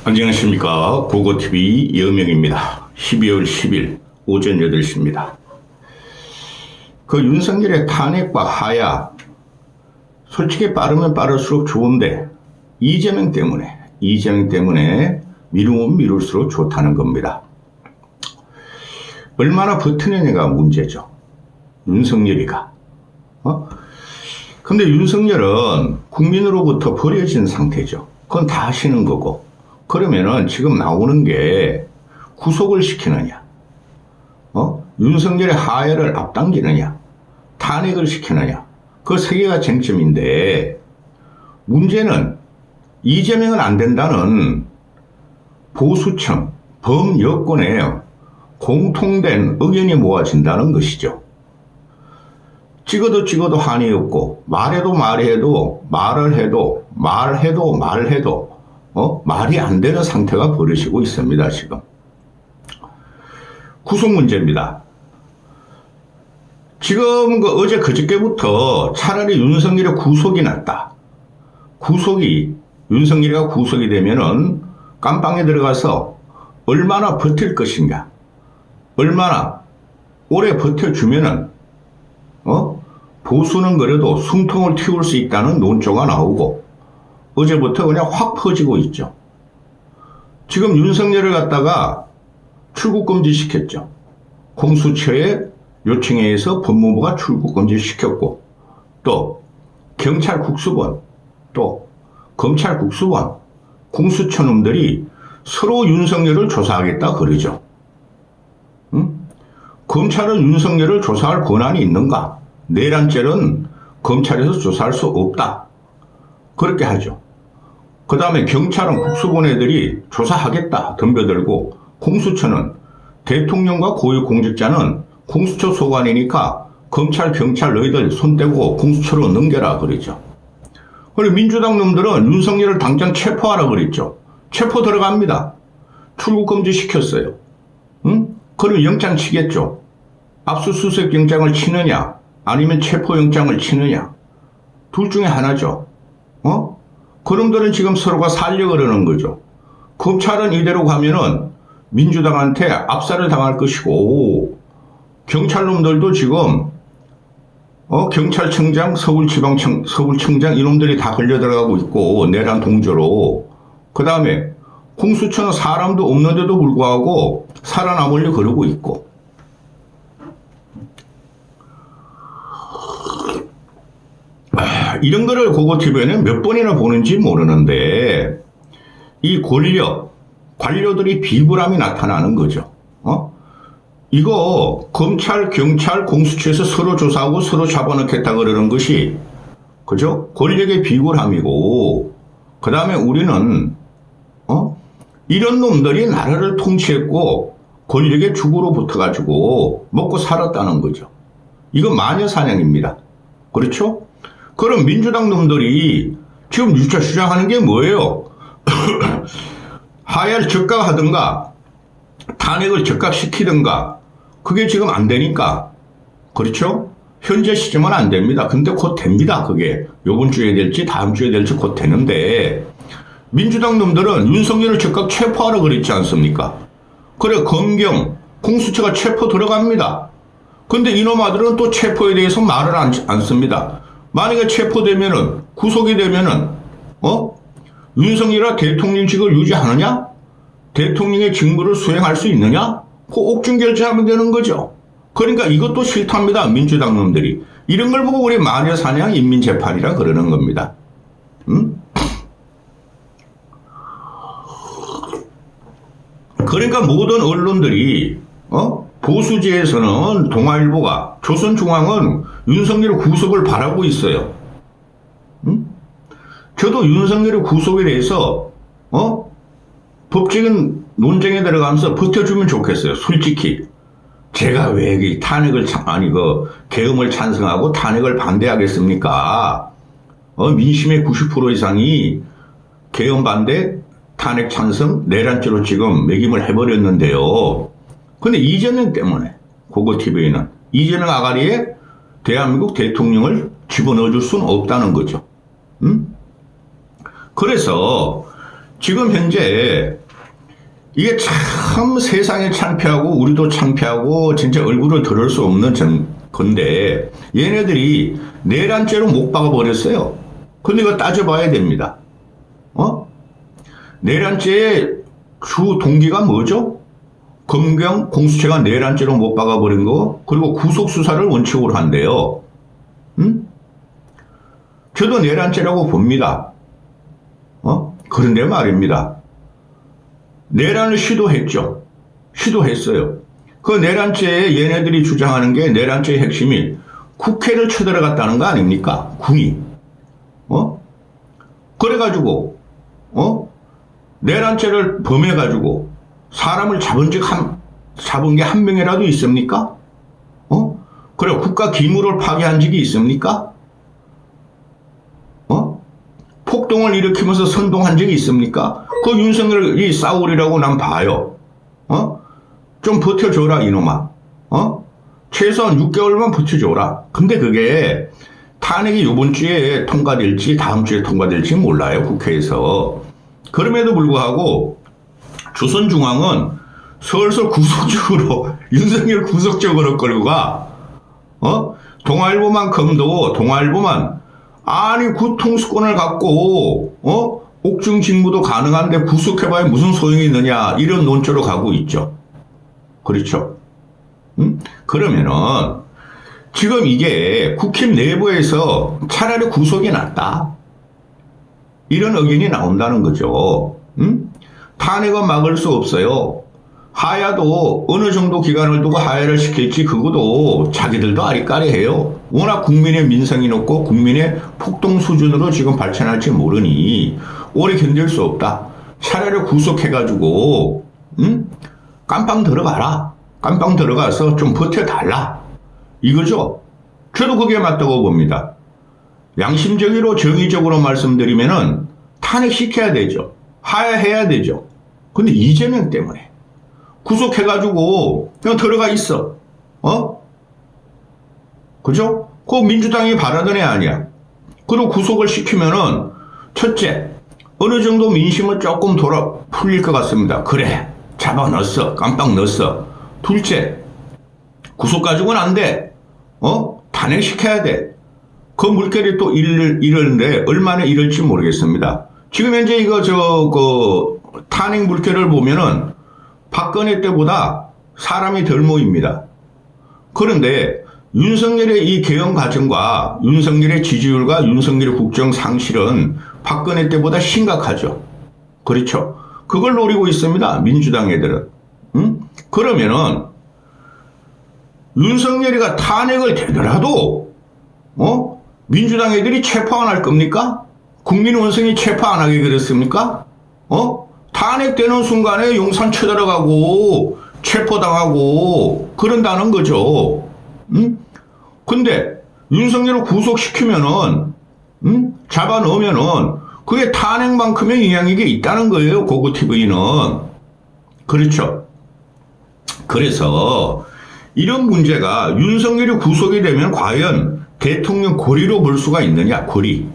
안녕하십니까. 고고TV 여명입니다. 12월 10일 오전 8시입니다. 그 윤석열의 탄핵과 하야, 솔직히 빠르면 빠를수록 좋은데 이재명 때문에 미루면 미룰수록 좋다는 겁니다. 얼마나 버티느냐가 문제죠. 윤석열이가. 근데 윤석열은 국민으로부터 버려진 상태죠. 그건 다 아시는 거고. 그러면은 지금 나오는 게 구속을 시키느냐, 윤석열의 하야를 앞당기느냐, 탄핵을 시키느냐, 그 세 개가 쟁점인데, 문제는 이재명은 안 된다는 보수층, 범여권의 공통된 의견이 모아진다는 것이죠. 찍어도 한이 없고, 말해도 말을 해도 말이 안 되는 상태가 벌어지고 있습니다, 지금. 구속 문제입니다. 지금 어제 그저께부터 차라리 윤석열의 구속이 낫다. 윤석열이가 구속이 되면은 깜빵에 들어가서 얼마나 버틸 것인가. 얼마나 오래 버텨주면은, 보수는 그래도 숨통을 틔울 수 있다는 논조가 나오고, 어제부터 그냥 확 퍼지고 있죠. 지금 윤석열을 갖다가 출국금지 시켰죠. 공수처의 요청에 의해서 법무부가 출국금지 시켰고, 또 경찰 국수본, 또 검찰 국수본, 공수처 놈들이 서로 윤석열을 조사하겠다 그러죠. 검찰은 윤석열을 조사할 권한이 있는가? 내란죄는 검찰에서 조사할 수 없다. 그렇게 하죠. 그 다음에 경찰은 국수본 애들이 조사하겠다 덤벼들고, 공수처는 대통령과 고위공직자는 공수처 소관이니까 검찰, 경찰 너희들 손대고 공수처로 넘겨라 그러죠. 그리고 민주당 놈들은 윤석열을 당장 체포하라 그랬죠. 체포 들어갑니다. 출국금지 시켰어요. 그럼 영장 치겠죠. 압수수색 영장을 치느냐 아니면 체포영장을 치느냐, 둘 중에 하나죠. 그놈들은 지금 서로가 살려 그러는 거죠. 검찰은 이대로 가면은 민주당한테 압살을 당할 것이고, 경찰놈들도 지금 경찰청장, 서울청장 이놈들이 다 걸려 들어가고 있고, 내란 동조로. 그 다음에 공수처는 사람도 없는데도 불구하고 살아남으려 그러고 있고. 이런 거를 고고TV에는 몇 번이나 보는지 모르는데, 이 관료들이 비굴함이 나타나는 거죠. 이거 검찰, 경찰, 공수처에서 서로 조사하고 서로 잡아넣겠다 그러는 것이, 그죠? 권력의 비굴함이고, 그 다음에 우리는, 이런 놈들이 나라를 통치했고, 권력의 죽으로 붙어가지고 먹고 살았다는 거죠. 이건 마녀사냥입니다. 그렇죠? 그럼 민주당 놈들이 지금 주장하는 게 뭐예요? 하야를 적각하든가 탄핵을 적각시키든가, 그게 지금 안 되니까. 그렇죠? 현재 시점은 안 됩니다. 근데 곧 됩니다. 그게 요번 주에 될지 다음 주에 될지 곧 되는데, 민주당 놈들은 윤석열을 적각 체포하라 그랬지 않습니까? 그래 검경 공수처가 체포 들어갑니다. 근데 이놈 아들은 또 체포에 대해서 말을 안 씁니다. 만약에 체포되면은, 구속이 되면은, 윤석열이가 대통령직을 유지하느냐? 대통령의 직무를 수행할 수 있느냐? 그 옥중 결제하면 되는 거죠. 그러니까 이것도 싫답니다. 민주당 놈들이. 이런 걸 보고 우리 마녀사냥 인민재판이라 그러는 겁니다. 그러니까 모든 언론들이, 보수지에서는 동아일보가, 조선중앙은 윤석열 구속을 바라고 있어요. 저도 윤석열의 구속에 대해서 법적인 논쟁에 들어가면서 버텨주면 좋겠어요. 솔직히 제가 왜 탄핵을 계엄을 찬성하고 탄핵을 반대하겠습니까? 민심의 90% 이상이 계엄 반대, 탄핵 찬성, 내란죄로 지금 매김을 해버렸는데요. 근데 이재명 때문에 고고TV는 이재명 아가리에 대한민국 대통령을 집어넣어줄 수는 없다는 거죠. 그래서 지금 현재 이게 참 세상에 창피하고 우리도 창피하고 진짜 얼굴을 들을 수 없는 건데 얘네들이 내란죄로 못 박아버렸어요. 근데 이거 따져봐야 됩니다. 내란죄의 주 동기가 뭐죠? 검경 공수처가 내란죄로 못 박아버린 거, 그리고 구속수사를 원칙으로 한대요. 저도 내란죄라고 봅니다. 그런데 말입니다. 내란을 시도했죠. 시도했어요. 그 내란죄에 얘네들이 주장하는 게 내란죄의 핵심이 국회를 쳐들어갔다는 거 아닙니까? 군이. 그래가지고, 내란죄를 범해가지고 사람을 잡은 게 한 명이라도 있습니까? 그래, 국가 기물을 파괴한 적이 있습니까? 폭동을 일으키면서 선동한 적이 있습니까? 그 윤석열이 싸우리라고 난 봐요. 좀 버텨줘라, 이놈아. 최소한 6개월만 버텨줘라. 근데 그게 탄핵이 이번 주에 통과될지 다음 주에 통과될지 몰라요, 국회에서. 그럼에도 불구하고 조선중앙은 슬슬 구속적으로 윤석열 구속적으로 끌고 가. 동아일보만 아니 구통수권을 갖고 옥중 직무도 가능한데 구속해봐야 무슨 소용이 있느냐, 이런 논조로 가고 있죠. 그렇죠? 그러면은 지금 이게 국힘 내부에서 차라리 구속이 낫다, 이런 의견이 나온다는 거죠. 탄핵은 막을 수 없어요. 하야도 어느 정도 기간을 두고 하야를 시킬지 그것도 자기들도 아리까리해요. 워낙 국민의 민성이 높고 국민의 폭동 수준으로 지금 발전할지 모르니 오래 견딜 수 없다. 차라리 구속해가지고 깜빵 들어가라. 깜빵 들어가서 좀 버텨달라, 이거죠. 저도 그게 맞다고 봅니다. 양심적으로 정의적으로 말씀드리면은 탄핵시켜야 되죠. 하야해야 되죠. 근데 이재명 때문에 구속해가지고 그냥 들어가 있어. 그죠? 그 민주당이 바라던 애 아니야. 그리고 구속을 시키면은 첫째, 어느 정도 민심은 조금 풀릴 것 같습니다. 그래, 잡아 넣었어. 깜빡 넣었어. 둘째, 구속 가지고는 안 돼. 탄핵시켜야 돼. 그 물결이 또 이러는데 얼마나 이럴지 모르겠습니다. 지금 현재 탄핵 물결을 보면은 박근혜 때보다 사람이 덜 모입니다. 그런데 윤석열의 이 개헌 과정과 윤석열의 지지율과 윤석열의 국정 상실은 박근혜 때보다 심각하죠. 그렇죠. 그걸 노리고 있습니다, 민주당 애들은. 그러면은 윤석열이가 탄핵을 되더라도 민주당 애들이 체포 안 할 겁니까? 국민 원성이 체포 안 하게 그랬습니까? 탄핵되는 순간에 용산 쳐들어가고 체포당하고 그런다는 거죠. 근데 윤석열을 구속시키면은 잡아넣으면은 그게 탄핵만큼의 영향이 있다는 거예요, 고고TV는. 그렇죠. 그래서 이런 문제가 윤석열이 구속이 되면 과연 대통령 고리로 볼 수가 있느냐, 고리.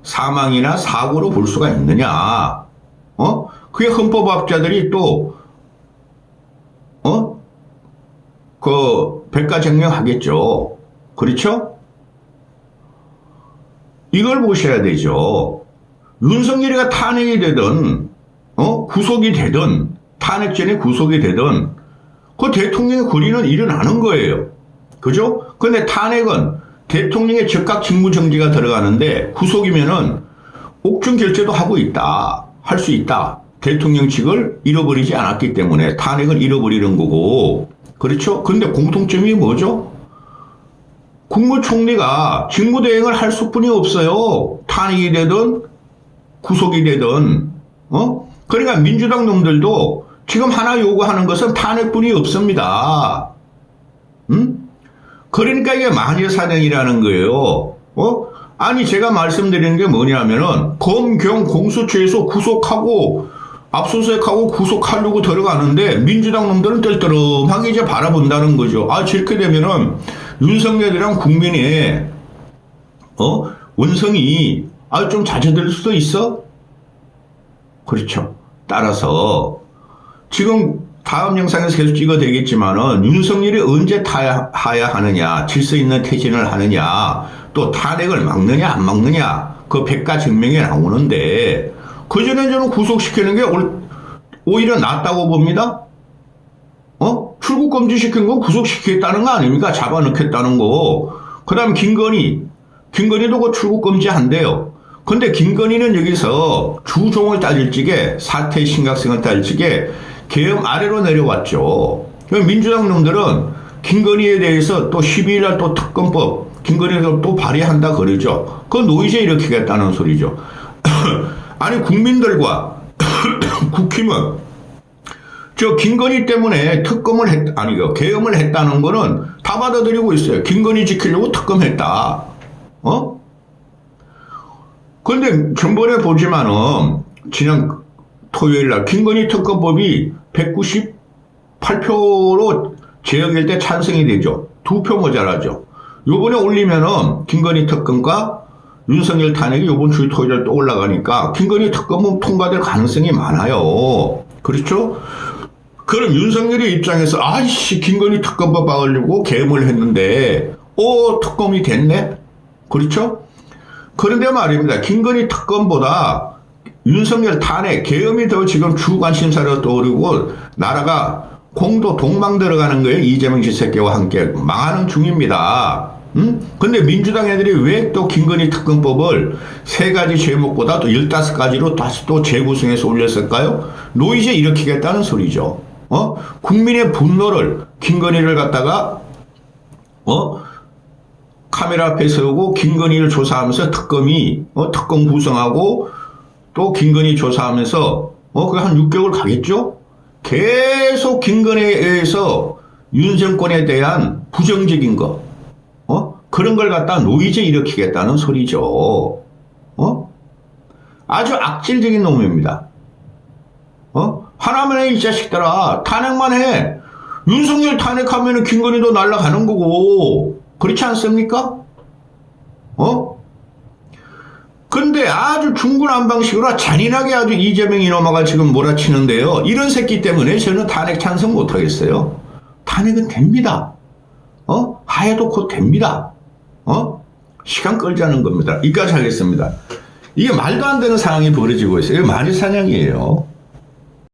사망이나 사고로 볼 수가 있느냐. 그게 헌법학자들이 또, 백가쟁명하겠죠. 그렇죠? 이걸 보셔야 되죠. 윤석열이가 탄핵이 되든, 구속이 되든, 탄핵 전에 구속이 되든, 그 대통령의 권위는 일어나는 거예요. 그죠? 근데 탄핵은 대통령의 즉각 직무정지가 들어가는데 구속이면은 옥중 결재도 하고 있다. 할 수 있다. 대통령직을 잃어버리지 않았기 때문에 탄핵을 잃어버리는 거고. 그렇죠? 근데 공통점이 뭐죠? 국무총리가 직무대행을 할 수뿐이 없어요. 탄핵이 되든 구속이 되든. 그러니까 민주당 놈들도 지금 하나 요구하는 것은 탄핵뿐이 없습니다. 그러니까 이게 마녀사냥이라는 거예요. 아니 제가 말씀드리는 게 뭐냐면은 검경 공수처에서 구속하고 압수수색하고 구속하려고 들어가는데 민주당 놈들은 뜰뜰하게 이제 바라본다는 거죠. 저렇게 되면은 윤석열이랑 국민의 원성이 좀 잦아들 수도 있어. 그렇죠. 따라서 지금 다음 영상에서 계속 찍어도 되겠지만은 윤석열이 언제 타야 하느냐, 질서 있는 퇴진을 하느냐, 또 탄핵을 막느냐 안 막느냐 그 백가증명이 나오는데 그전에 저는 구속시키는 게 오히려 낫다고 봅니다. 출국 금지시킨 건 구속시키겠다는 거 아닙니까? 잡아넣겠다는 거. 그 다음 김건희도 그 출국 금지한대요. 근데 김건희는 여기서 주종을 따질 적에 사태의 심각성을 따질 적에 계엄 아래로 내려왔죠. 민주당 놈들은 김건희에 대해서 또 12일 날 또 특검법 김건희가 또 발의한다 그러죠. 그 노이제 일으키겠다는 소리죠. 아니 국민들과 국힘은 저 김건희 때문에 계엄을 했다는 거는 다 받아들이고 있어요. 김건희 지키려고 특검했다. 그런데 전번에 보지만은 지난 토요일 날 김건희 특검법이 198표로 제역일 때 찬성이 되죠. 2표 모자라죠. 요번에 올리면은 김건희 특검과 윤석열 탄핵이 요번 주 토요일 또 올라가니까 김건희 특검은 통과될 가능성이 많아요. 그렇죠? 그럼 윤석열의 입장에서 아이씨 김건희 특검법 막으려고 계엄을 했는데 특검이 됐네? 그렇죠? 그런데 말입니다. 김건희 특검보다 윤석열 탄핵, 계엄이 더 지금 주 관심사로 떠오르고 나라가 공도 동망 들어가는 거예요. 이재명 지새끼와 함께 망하는 중입니다. 근데 민주당 애들이 왜 또 김건희 특검법을 3가지 제목보다 또 15가지로 다시 또 재구성해서 올렸을까요? 노이제 일으키겠다는 소리죠. 국민의 분노를 김건희를 갖다가 카메라 앞에 세우고 김건희를 조사하면서 특검 구성하고 또 김건희 조사하면서 그게 한 6개월 가겠죠? 계속 김건희에 의해서 윤 정권에 대한 부정적인 거 그런 걸 갖다 노이제 일으키겠다는 소리죠. 아주 악질적인 놈입니다. 하나만 해, 이 자식들아. 탄핵만 해. 윤석열 탄핵하면 김건희도 날아가는 거고. 그렇지 않습니까? 근데 아주 중구난방식으로 잔인하게 아주 이재명 이놈아가 지금 몰아치는데요. 이런 새끼 때문에 저는 탄핵 찬성 못하겠어요. 탄핵은 됩니다. 하해도 곧 됩니다. 시간 끌자는 겁니다. 이까지 하겠습니다. 이게 말도 안 되는 상황이 벌어지고 있어요. 이게 마녀사냥이에요.